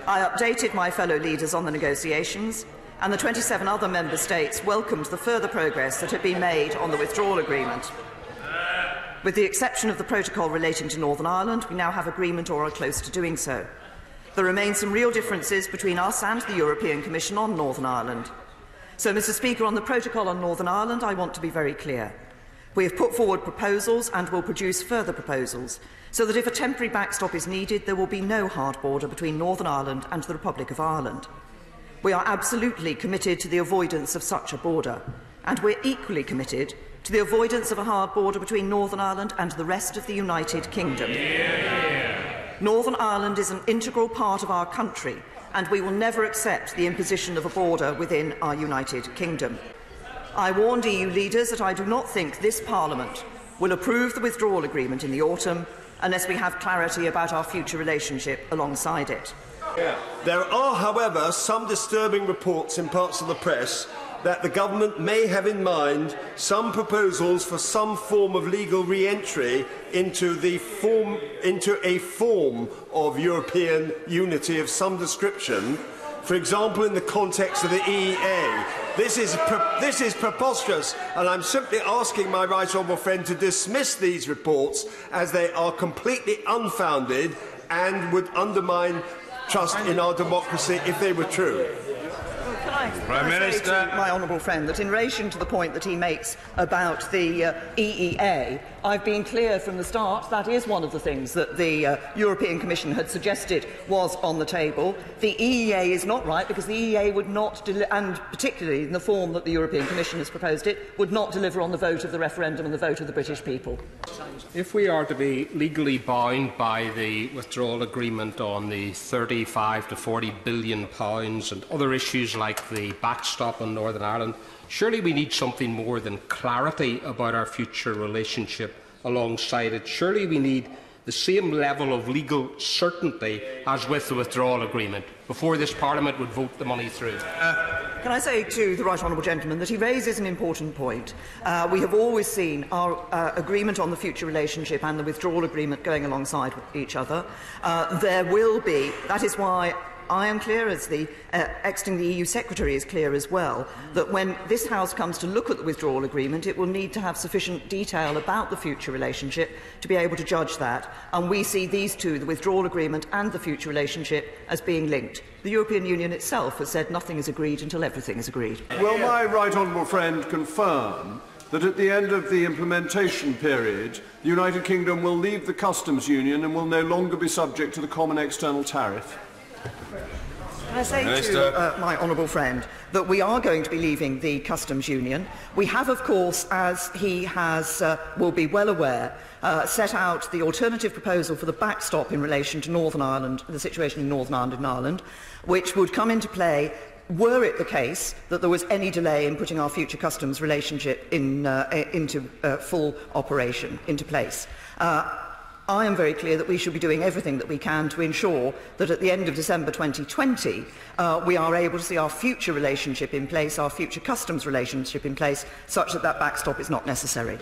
I updated my fellow leaders on the negotiations, and the 27 other member states welcomed the further progress that had been made on the withdrawal agreement. With the exception of the protocol relating to Northern Ireland, we now have agreement or are close to doing so. There remain some real differences between us and the European Commission on Northern Ireland. So, Mr. Speaker, on the protocol on Northern Ireland, I want to be very clear. We have put forward proposals and will produce further proposals, so that if a temporary backstop is needed, there will be no hard border between Northern Ireland and the Republic of Ireland. We are absolutely committed to the avoidance of such a border, and we are equally committed to the avoidance of a hard border between Northern Ireland and the rest of the United Kingdom. Northern Ireland is an integral part of our country, and we will never accept the imposition of a border within our United Kingdom. I warned EU leaders that I do not think this Parliament will approve the withdrawal agreement in the autumn unless we have clarity about our future relationship alongside it. There are, however, some disturbing reports in parts of the press that the government may have in mind some proposals for some form of legal re-entry into a form of European unity of some description, for example in the context of the EEA. This is preposterous, and I'm simply asking my right honourable friend to dismiss these reports as they are completely unfounded and would undermine trust in our democracy if they were true. Prime Minister. Say to my honourable friend that in relation to the point that he makes about the EEA, I've been clear from the start that is one of the things that the European Commission had suggested was on the table. The EEA is not right because the EEA would not, and particularly in the form that the European Commission has proposed it, would not deliver on the vote of the referendum and the vote of the British people. If we are to be legally bound by the withdrawal agreement on the £35 to £40 billion and other issues like the backstop in Northern Ireland, surely we need something more than clarity about our future relationship alongside it. Surely we need the same level of legal certainty as with the withdrawal agreement before this Parliament would vote the money through. Can I say to the right honourable gentleman that he raises an important point. We have always seen our agreement on the future relationship and the withdrawal agreement going alongside each other. There will be, that is why I am clear, as the exiting the EU Secretary is clear as well, that when this House comes to look at the withdrawal agreement, it will need to have sufficient detail about the future relationship to be able to judge that. And we see these two, the withdrawal agreement and the future relationship, as being linked. The European Union itself has said nothing is agreed until everything is agreed. Will my right honourable friend confirm that at the end of the implementation period, the United Kingdom will leave the customs union and will no longer be subject to the Common External Tariff? Can I say to my honourable friend that we are going to be leaving the customs union? We have, of course, as he will be well aware, set out the alternative proposal for the backstop in relation to Northern Ireland, the situation in Northern Ireland and Ireland, which would come into play were it the case that there was any delay in putting our future customs relationship into full operation, into place. I am very clear that we should be doing everything that we can to ensure that at the end of December 2020 we are able to see our future relationship in place, our future customs relationship in place, such that that backstop is not necessary.